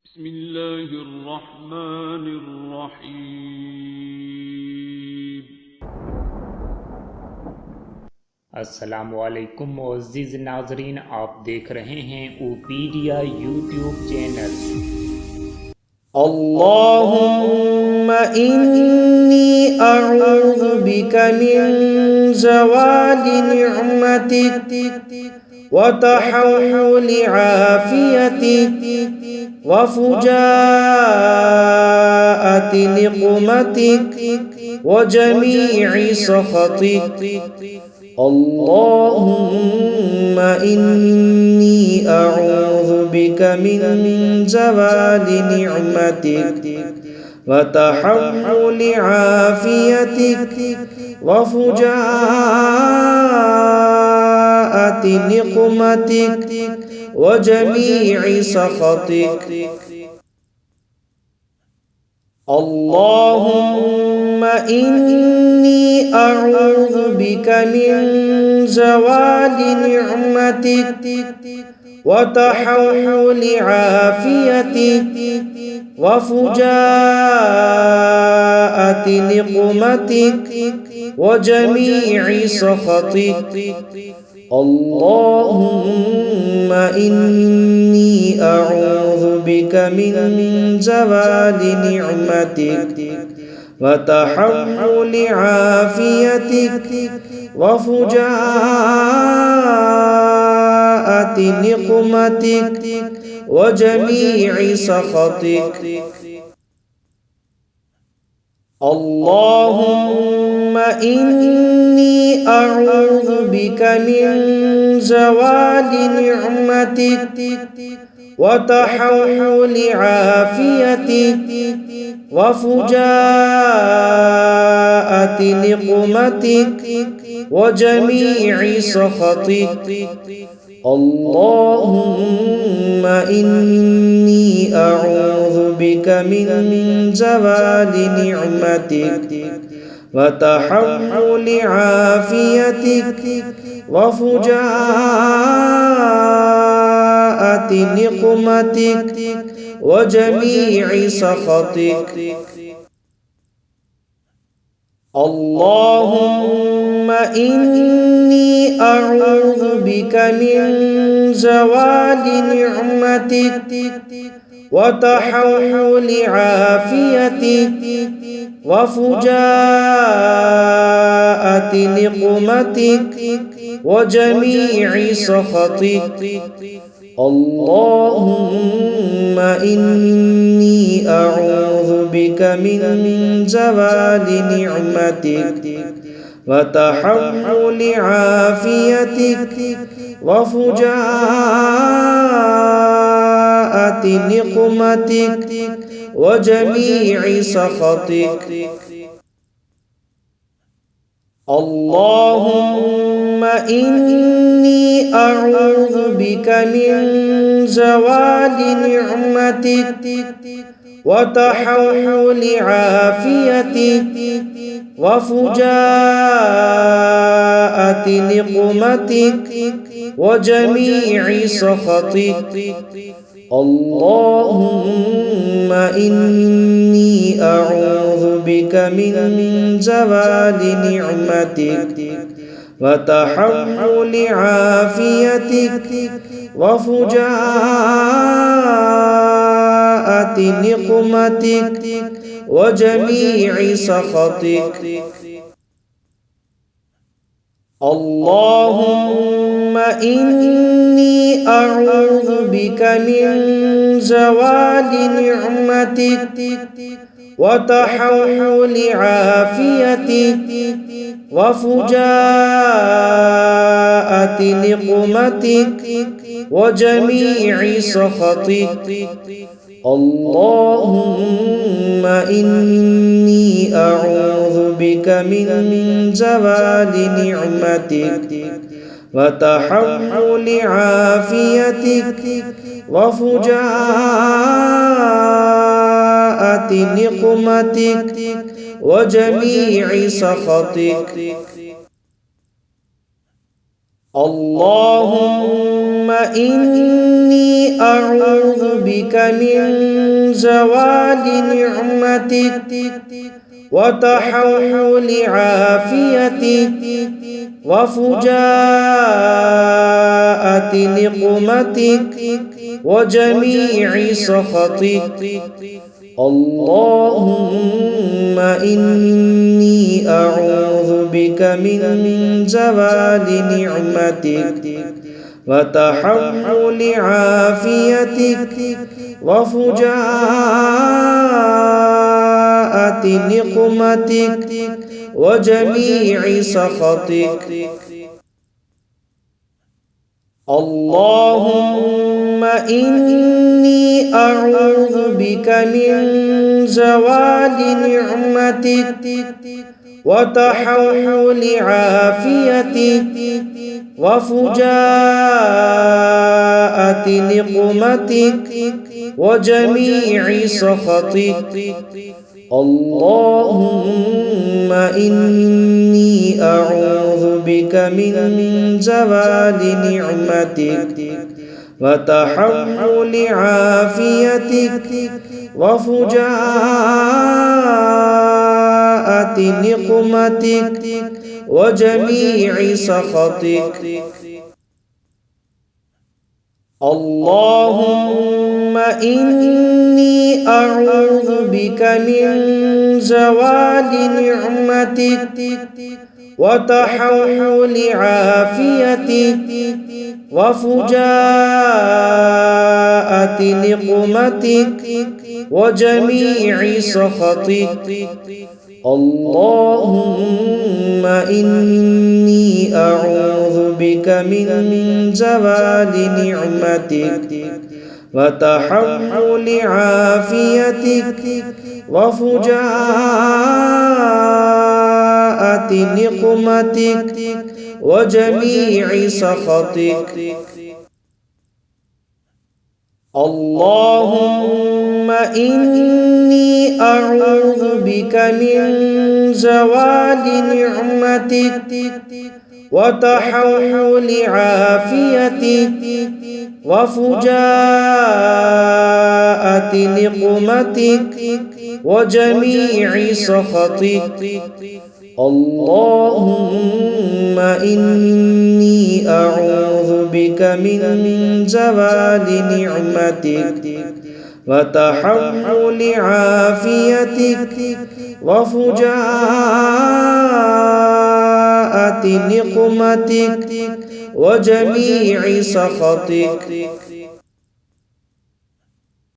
بسم الله الرحمن الرحیم. अस्सलामुअलैकुम मुअज़्ज़िज़ नाज़रीन, आप देख रहे हैं उपेडिया यूट्यूब चैनल। अल्लाहुम्मा इन्नी अऊज़ु बिका मिन ज़वालि निअमतिक व तहव्वुलि आफ़ियतिक व फुजाअति निक़मतिक व जमी'i सख़तिक। अल्लाहुम्मा इन्नी अऊज़ु बिका मिन ज़वालि निअमतिक व तहव्वुलि आफ़ियतिक व फुजाअति निक़मतिक व जमी'i सख़तिक। अल्लाहुम्मा इन्नी अऊज़ु बिका मिन ज़वालि निअमतिक व तहव्वुलि आफ़ियतिक व फुजाअति निक़मतिक व जमी'i सख़तिक। अल्लाहुम्मा इन्नी अऊज़ु बिका मिन ज़वालि निअमतिक व तहव्वुलि आफ़ियतिक व फुजाअति निक़मतिक व जमी'i सख़तिक। अल्लाहुम्मा इन्नी अऊज़ु बिका मिन ज़वालि निअमतिक व तहव्वुलि आफ़ियतिक व फुजाअति निक़मतिक व जमी'i सख़तिक। अल्लाहुम्मा इन्नी अऊज़ु बिका मिन ज़वालि निअमतिक व तहव्वुलि आफ़ियतिक व फुजाअति निक़मतिक व जमी'i सख़तिक। अल्लाहुम्मा इन्नी अऊज़ु बिका मिन ज़वालि निअमतिक व तहव्वुलि आफ़ियतिक व फुजाअति निक़मतिक व जमी'i सख़तिक। अल्लाहुम्मा इन्नी अऊज़ु बिका मिन ज़वालि निअमतिक व तहव्वुलि आफ़ियतिक व फुजाअति निक़मतिक व जमी'i सख़तिक। अल्लाहुम्मा इन्नी अऊज़ु बिका मिन ज़वालि निअमतिक व तहव्वुलि आफ़ियतिक व फुजाअति निक़मतिक व जमी'i सख़तिक। अल्लाहुम्मा इन्नी अऊज़ु बिका मिन ज़वालि निअमतिक व तहव्वुलि आफ़ियतिक व फुजाअति निक़मतिक व जमी'i सख़तिक। अल्लाहुम्मा इन्नी अऊज़ु बिका मिन ज़वालि निअमतिक व तहव्वुलि आफ़ियतिक व फुजाअति निक़मतिक व जमी'i सख़तिक। अल्लाहुम्मा इन्नी अऊज़ु बिका मिन ज़वालि निअमतिक व तहव्वुलि आफ़ियतिक व फुजाअति निक़मतिक व जमी'i सख़तिक। अल्लाहुम्मा إني أعوذ بك من زوال نعمتك وتحول عافيتك وفجاءة نقمتك وجميع سخطك. اللهم إني أعوذ بك من زوال نعمتك وتحول عافيتك وفجاءة نقمتك وجميع سخطك. اللهم إني أعوذ بك من زوال نعمتك وتحول عافيتك وفجاءة نقمتك وجميع سخطك. اللهم إني أعوذ بك من زوال نعمتك وتحول عافيتك وفجاءة نقمتك وجميع سخطك. اللهم إني أعوذ بك من زوال نعمتك وتحول عافيتك وفجاءة نقمتك وجميع سخطك. اللهم إني أعوذ بك من زوال نعمتك وتحول عافيتك وفجاءة وفجاءة نقمتك وجميع سخطك. اللهم إني أعوذ بك من زوال نعمتك وتحول عافيتك وفجاءة نقمتك وجميع سخطك. اللهم إني أعوذ بك من زوال نعمتك وتحول عافيتك وفجاءة نقمتك وجميع سخطك. اللهم إني أعوذ بك من زوال نعمتك وتحول عافيتك وفجاءة نقمتك وجميع سخطك. اللهم إني أعوذ بك من زوال نعمتك وتحول عافيتك وفجاءة نقمتك وجميع سخطك.